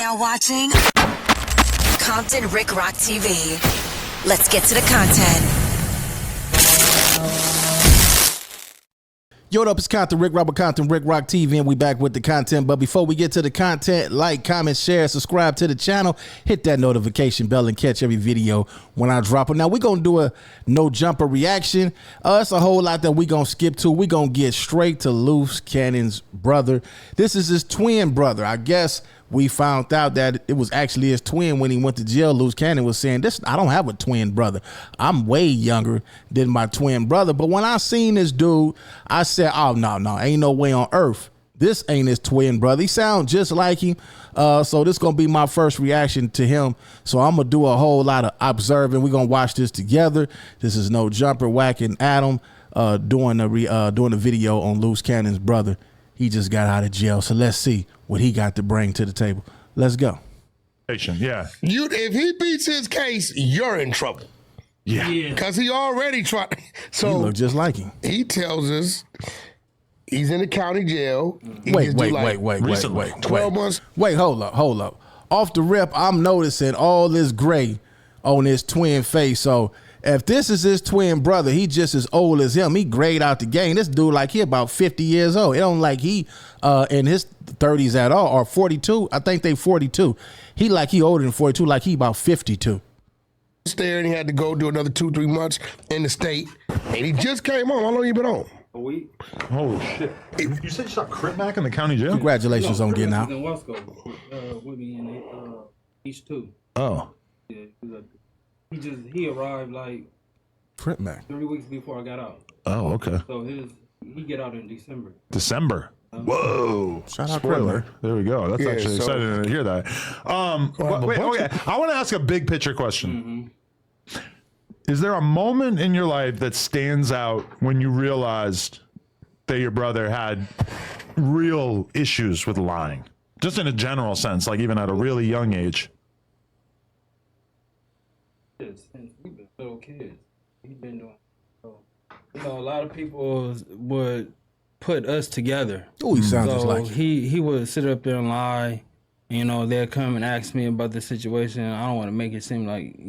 now watching Compton Rick Rock TV. Let's get to the content. Yo, what up? It's Compton Rick Rock, Compton Rick Rock TV, and we back with the content. But before we get to the content, like, comment, share, subscribe to the channel, hit that notification bell, and catch every video when I drop it. Now, we're going to do a no jumper reaction. It's a whole lot that we're going to skip to. We're going to get straight to LUCE Cannon's brother. This is his twin brother. I guess we found out that it was actually his twin when he went to jail. LUCE Cannon was saying, I don't have a twin brother. I'm way younger than my twin brother. But when I seen this dude, I said, oh, no, ain't no way on earth. This ain't his twin brother. He sounds just like him. So this going to be my first reaction to him. So I'm going to do a whole lot of observing. We're going to watch this together. This is No Jumper whacking Adam doing the video on LUCE Cannon's brother. He just got out of jail. So let's see what he got to bring to the table. Let's go. Yeah. If he beats his case, you're in trouble. Yeah. Because he already tried. So He look just like him. he tells us he's in the county jail. He Wait, just do like 12 months. Wait, hold up. Off the rip, I'm noticing all this gray on his twin face. So if this is his twin brother, he just as old as him. He grayed out the game. This dude like he about 50 years old. It don't like he in his 30s at all, or 42. I think they 42. He like he older than 42, like he about 52. There, and he had to go do another 2-3 months in the state. And he just came home. How long you been on? A week. Holy shit. You said you saw Crip Mac in the county jail? Congratulations on getting out. In Wasco, with me in East 2. Oh. Yeah, he arrived like Crip Mac 3 weeks before I got out. Oh, okay. So he get out in December. Whoa. Shout out Crip Mac. There we go. That's actually exciting to hear that. Wait, okay. I want to ask a big picture question. Is there a moment in your life that stands out when you realized that your brother had real issues with lying? Just in a general sense, like even at a really young age. Since we've been little kids, he's been doing. So, a lot of people would put us together. Oh, he sounds just so like him. he would sit up there and lie. They'll come and ask me about the situation. I don't want to make it seem like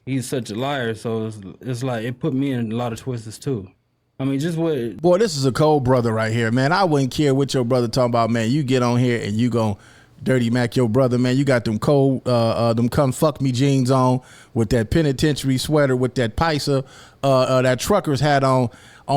he's such a liar. So it's like it put me in a lot of twists too. I mean, just what. Boy, this is a cold brother right here, man. I wouldn't care what your brother talking about, man. You get on here and you gon' dirty Mac your brother, man. You got them cold, them come fuck me jeans on with that penitentiary sweater with that paisa, that trucker's hat on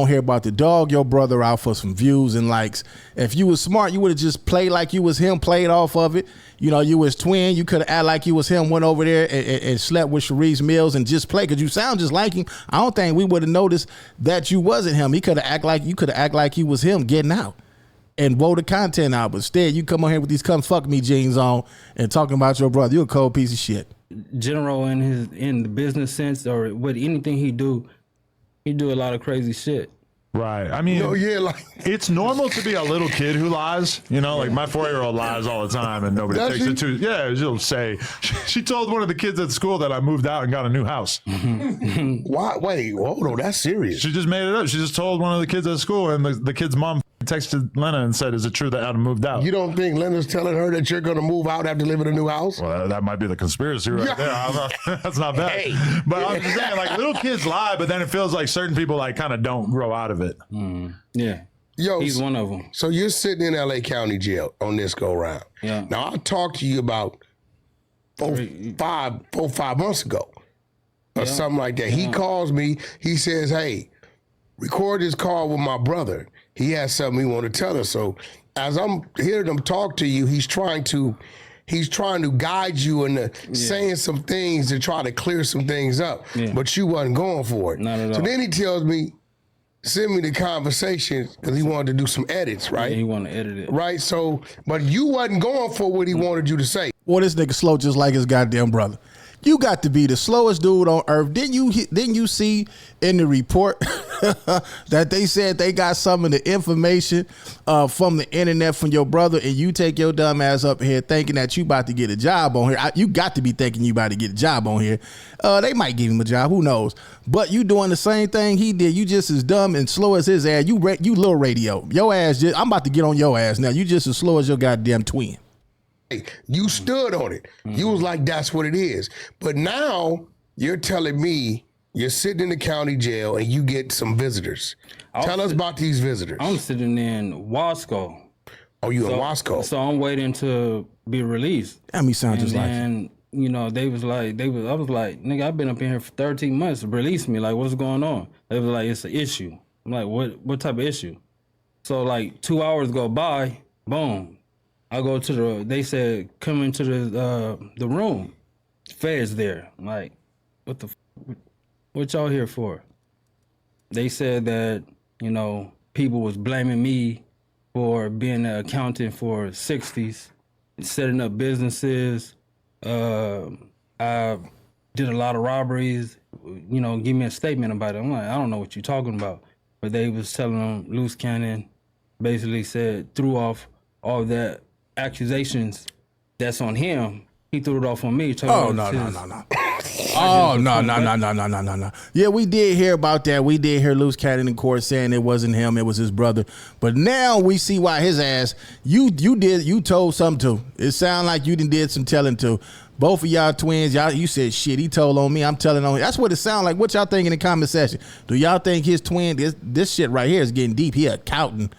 here about to dog your brother out for some views and likes. If you was smart, you would have just played like you was him, played off of it. You was twin. You could have acted like you was him, went over there and slept with Sharice Mills and just play because you sound just like him. I don't think we would have noticed that you wasn't him. You could have act like you was him getting out and blow the content out. But instead, you come on here with these come fuck me jeans on and talking about your brother. You a cold piece of shit. General in the business sense or with anything he do a lot of crazy shit. Right. I mean, it's normal to be a little kid who lies. Like my 4-year-old lies all the time and nobody takes it too. Yeah, she'll say, she told one of the kids at school that I moved out and got a new house. Why? Wait, hold on, that's serious. She just made it up. She just told one of the kids at school, and the kid's mom texted Lena and said, is it true that Adam moved out? You don't think Lena's telling her that you're going to move out after living in a new house? Well, that might be the conspiracy right there. That's not bad. Hey. But I'm just saying, like, little kids lie, but then it feels like certain people, like, kind of don't grow out of it. Yeah. Yo, he's one of them. So you're sitting in LA County Jail on this go round. Yeah. Now, I talked to you about four, 5 months ago or something like that. He calls me. He says, hey, record this call with my brother. He has something he want to tell us. So as I'm hearing him talk to you, he's trying to guide you into saying some things to try to clear some things up. Yeah. But you wasn't going for it. Not at all. So then he tells me, send me the conversation because he wanted to do some edits, right? Yeah, he wanted to edit it. Right. So, but you wasn't going for what he wanted you to say. Boy, this nigga slow just like his goddamn brother. You got to be the slowest dude on earth. Didn't you see in the report that they said they got some of the information from the internet from your brother, and you take your dumb ass up here thinking that you about to get a job on here? You got to be thinking you about to get a job on here. They might give him a job, who knows? But you doing the same thing he did. You just as dumb and slow as his ass. You little radio. Your ass I'm about to get on your ass now. You just as slow as your goddamn twin. You stood on it. You was like, that's what it is. But now you're telling me you're sitting in the county jail and you get some visitors. Tell us about these visitors. I'm sitting in Wasco. Oh, you in Wasco? So I'm waiting to be released. That me sound just like And you know, I was like, nigga, I've been up in here for 13 months. Release me. Like, what's going on? They was like, it's an issue. I'm like, what type of issue? So like 2 hours go by, boom. I go to they said, come into the room. Feds there. I'm like, what y'all here for? They said that, you know, people was blaming me for being an accountant for 60s, setting up businesses. I did a lot of robberies, you know, give me a statement about it. I'm like, I don't know what you're talking about. But they was telling them Loose Cannon basically said, threw off all that accusations that's on him. He threw it off on me. Oh, no. Oh, no. Yeah, we did hear about that. We did hear Loose Cannon in court saying it wasn't him, it was his brother. But now we see why his ass, you told something to. It sounded like you did some telling to. Both of y'all twins, you said shit, he told on me, I'm telling on him. That's what it sounds like. What y'all think in the comment section? Do y'all think his twin, this shit right here is getting deep? He accounting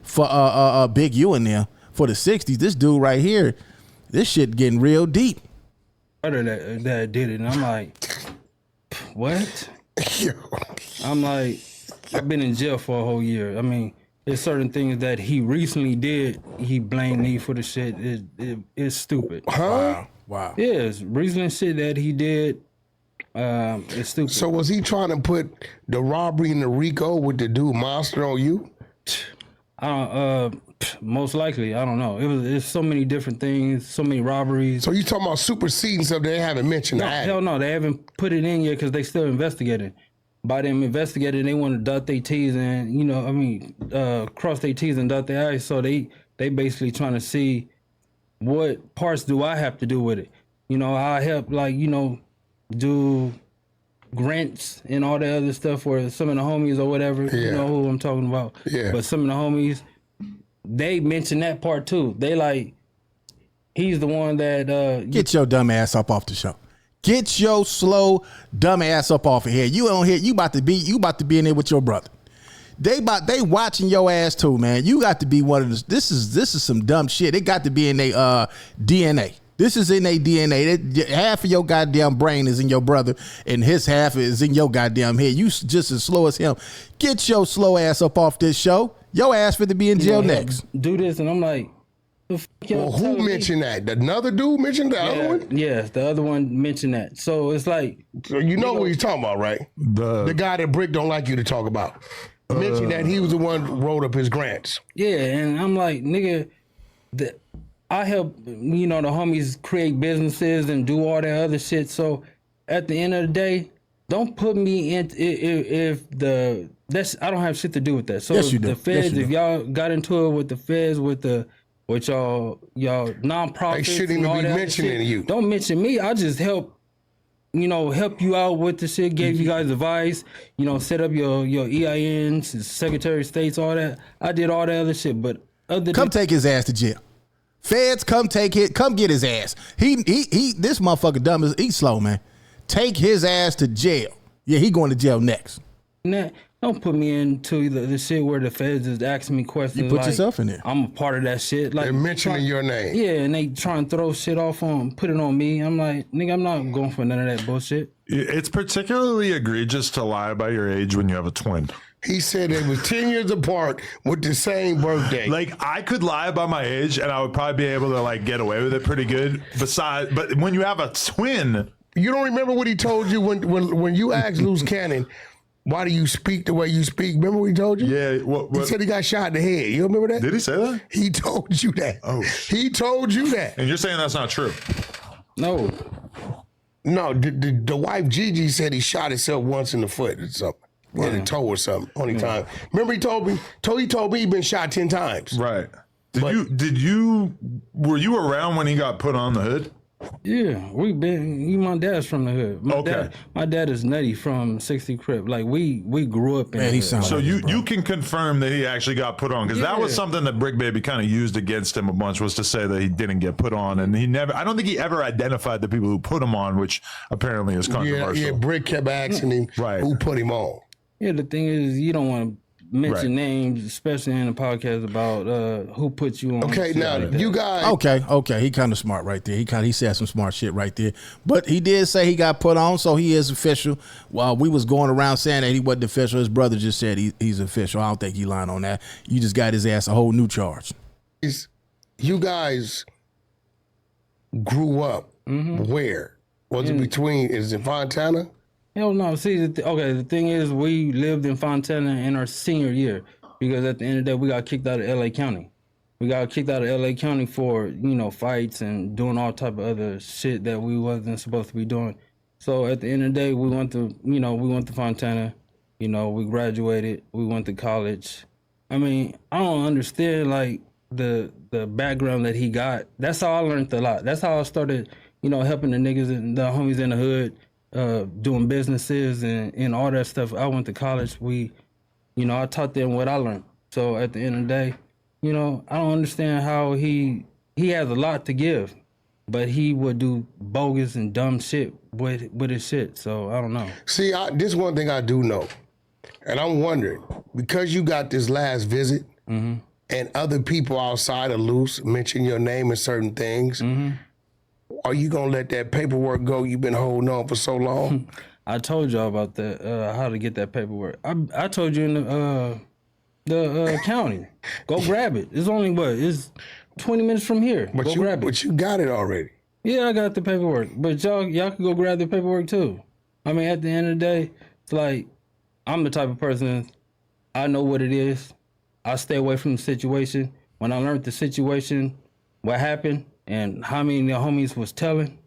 for Big U in there for the 60s. This dude right here, this shit getting real deep. That did it, and I'm like, what? I'm like, I've been in jail for a whole year. I mean, there's certain things that he recently did. He blamed me for the shit. It's stupid. Huh? Wow. Yeah, it's recent shit that he did. It's stupid. So was he trying to put the robbery in the Rico with the dude Monster on you? I don't. Most likely, I don't know. It's so many different things, so many robberies. So you talking about superseding stuff they haven't mentioned? No, hell no, they haven't put it in yet because they still investigating. By them investigating, they want to dot their T's and cross their T's and dot their I's. So they basically trying to see what parts do I have to do with it. You know, I help do grants and all the other stuff for some of the homies or whatever. Yeah. You know who I'm talking about. Yeah. But some of the homies, they mention that part too. They like, he's the one that get your dumb ass up off the show. Get your slow dumb ass up off of here. You on here, you about to be in there with your brother. They watching your ass too, man. You got to be one of the, this is some dumb shit. It got to be in their DNA. This is in their DNA. Half of your goddamn brain is in your brother, and his half is in your goddamn head. You just as slow as him. Get your slow ass up off this show. Your ass finna be in jail next. Do this, and I'm like, well, who mentioned that? Another dude mentioned the other one? Yes, the other one mentioned that. So it's like, so you know what he's talking about, right? The guy that Brick don't like you to talk about. Mentioned that he was the one who wrote up his grants. Yeah, and I'm like, nigga, I help, the homies create businesses and do all that other shit. So at the end of the day, don't put me in I don't have shit to do with that. So yes, you do. The feds, yes, you if do. y'all got into it with the feds, with y'all nonprofits, they shouldn't even be mentioning you. Don't mention me. I just help you out with the shit, gave you guys advice, set up your EINs, Secretary of State's, all that. I did all that other shit, but come take his ass to jail. Feds, come get his ass. He this motherfucker dumb he's slow, man. Take his ass to jail. Yeah, he going to jail next. Nah, don't put me into the shit where the feds is asking me questions. You put yourself in there. I'm a part of that shit. Like, they're mentioning your name. Yeah, and they try and throw shit off put it on me. I'm like, nigga, I'm not going for none of that bullshit. It's particularly egregious to lie about your age when you have a twin. He said they was 10 years apart with the same birthday. Like, I could lie about my age and I would probably be able to get away with it pretty good. But when you have a twin, you don't remember what he told you when you asked Loose Cannon, why do you speak the way you speak? Remember what he told you? Yeah. What? He said he got shot in the head. You remember that? Did he say that? He told you that. Oh. He told you that. And you're saying that's not true? No. No, the wife Gigi said he shot himself once in the foot or something. Or the toe or something. Only time. Remember he told me he'd been shot 10 times. Right. Were you around when he got put on the hood? Yeah, my dad's from the hood. My dad is nutty from 60 Crip. Like we grew up in Man, the he hood. sounds So like you can confirm that he actually got put on, because that was Yeah. something that Brick Baby kind of used against him a bunch, was to say that he didn't get put on, and I don't think he ever identified the people who put him on, which apparently is controversial. Yeah, Brick kept asking him who put him on. Yeah, the thing is, you don't want to mention Right. names, especially in a podcast about who put you on. Okay, now you guys. Okay, he kind of smart right there. He said some smart shit right there. But he did say he got put on, so he is official. While we was going around saying that he wasn't official, his brother just said he's official. I don't think he lying on that. You just got his ass a whole new charge. You guys grew up where? Was it between? Is it Fontana? Hell no. See, the thing is, we lived in Fontana in our senior year because at the end of the day, we got kicked out of LA County. We got kicked out of LA County for, fights and doing all type of other shit that we wasn't supposed to be doing. So at the end of the day, we went to Fontana. We graduated. We went to college. I mean, I don't understand like the background that he got. That's how I learned a lot. That's how I started, helping the niggas and the homies in the hood. Doing businesses and all that stuff. I went to college. I taught them what I learned. So at the end of the day, I don't understand how he has a lot to give, but he would do bogus and dumb shit with his shit. So I don't know. See, this one thing I do know, and I'm wondering, because you got this last visit and other people outside of LUCE mention your name and certain things, are you going to let that paperwork go you've been holding on for so long? I told y'all about that, how to get that paperwork. I told you in the county. Go grab it. It's only, it's 20 minutes from here. Go grab it. But you got it already. Yeah, I got the paperwork. But y'all can go grab the paperwork too. I mean, at the end of the day, it's like, I'm the type of person, I know what it is. I stay away from the situation. When I learned the situation, what happened, and how many of the homies was telling,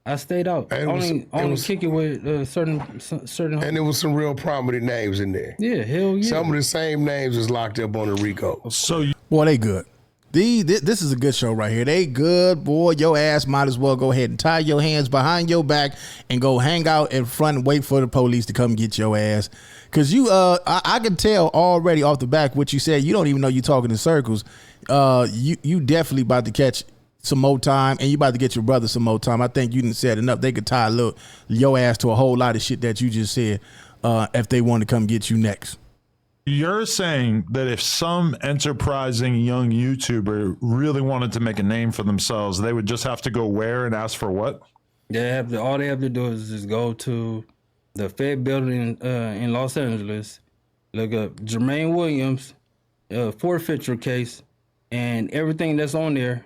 I stayed out. Only kick it with certain. And there was some real prominent names in there. Yeah, hell yeah. Some of the same names is locked up on the Rico. So Boy, they good. This is a good show right here. They good, boy. Your ass might as well go ahead and tie your hands behind your back and go hang out in front and wait for the police to come get your ass. Cause I can tell already off the back what you said. You don't even know you talking in circles. You definitely about to catch some more time, and you about to get your brother some more time. I think you didn't said enough. They could tie your ass to a whole lot of shit that you just said if they want to come get you next. you're saying that if some enterprising young YouTuber really wanted to make a name for themselves, they would just have to go where and ask for what? All they have to do is just go to the Fed building in Los Angeles, look up Jermaine Williams forfeiture case, and everything that's on there,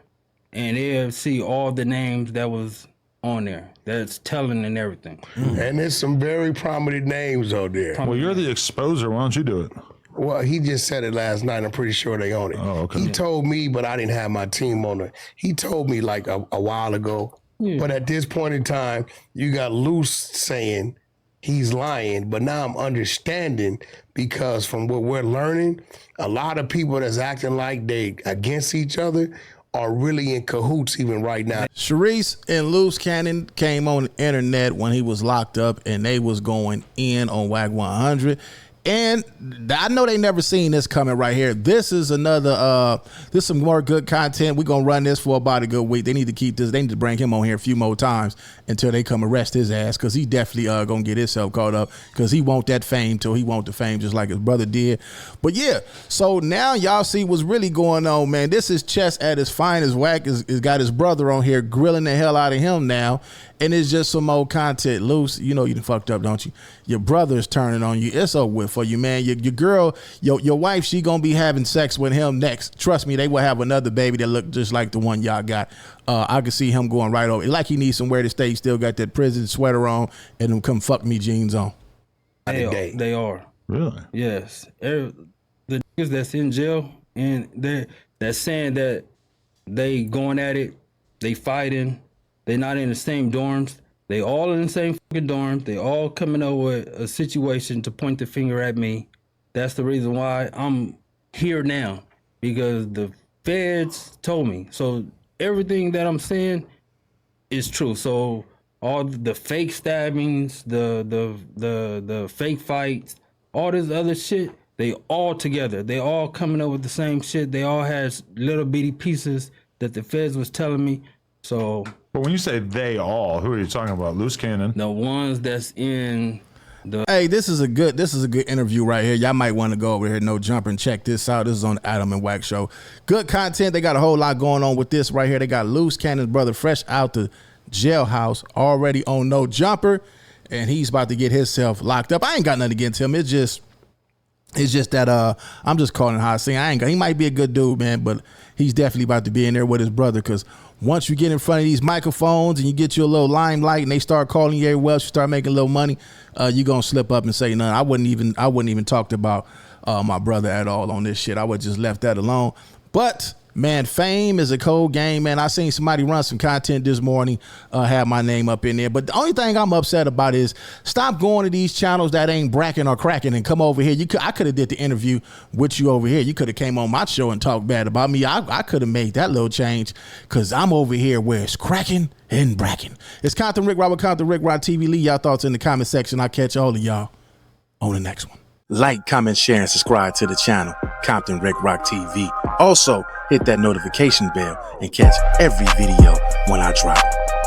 and they'll see all the names that was on there. That's telling and everything. And there's some very prominent names out there. Well, you're the exposer. Why don't you do it? Well, he just said it last night. I'm pretty sure they own it. Oh, okay. He told me, but I didn't have my team on it. He told me like a while ago. Yeah. But at this point in time, you got LUCE saying he's lying. But now I'm understanding, because from what we're learning, a lot of people that's acting like they against each other are really in cahoots even right now. Sharice and Loose Cannon came on the internet when he was locked up, and they was going in on WAC 100. And I know they never seen this coming right here. This is another, this is some more good content. We're going to run this for about a good week. They need to keep this. They need to bring him on here a few more times until they come arrest his ass, because he definitely going to get himself caught up, because he want that fame till he want the fame just like his brother did. But yeah, so now y'all see what's really going on, man. This is Chess at his finest. WAC is got his brother on here grilling the hell out of him now. And it's just some old content. Loose, you know you done fucked up, don't you? Your brother's turning on you. It's over with for you, man. Your girl, your wife, she gonna be having sex with him next. Trust me, they will have another baby that look just like the one y'all got. I can see him going right over. Like he needs somewhere to stay. He still got that prison sweater on and them come fuck me jeans on. They are. Really? Yes. The niggas that's in jail and that's saying that they going at it, they fighting. They not in the same dorms. They all in the same fucking dorm. They all coming up with a situation to point the finger at me. That's the reason why I'm here now, because the feds told me. So everything that I'm saying, is true. So all the fake stabbings, the fake fights, all this other shit, they all together. They all coming up with the same shit. They all has little bitty pieces that the feds was telling me. So, but when you say they all, who are you talking about? Loose cannon. the ones that's in the. Hey, this is a good interview right here. Y'all might want to go over here, No Jumper, and check this out. This is on the Adam and Wax Show. Good content. They got a whole lot going on with this right here. They got Loose Cannon's brother fresh out the jailhouse, already on No Jumper, and he's about to get himself locked up. I ain't got nothing against him. It's just that I'm just calling it how I see. He might be a good dude, man, but he's definitely about to be in there with his brother, because once you get in front of these microphones and you get you a little limelight and they start calling you everywhere else, you start making a little money, you're gonna slip up and say nothing. I wouldn't even talked about my brother at all on this shit. I would just left that alone. But man, fame is a cold game, man. I seen somebody run some content this morning, have my name up in there. But the only thing I'm upset about is stop going to these channels that ain't bracking or cracking and come over here. I could have did the interview with you over here. You could have came on my show and talked bad about me. I could have made that little change, because I'm over here where it's cracking and bracking. It's Compton Rick Rock with Compton Rick Rock TV. Leave y'all thoughts in the comment section. I'll catch all of y'all on the next one. Like, comment, share, and subscribe to the channel, Compton Rick Rock TV. Also, hit that notification bell and catch every video when I drop it.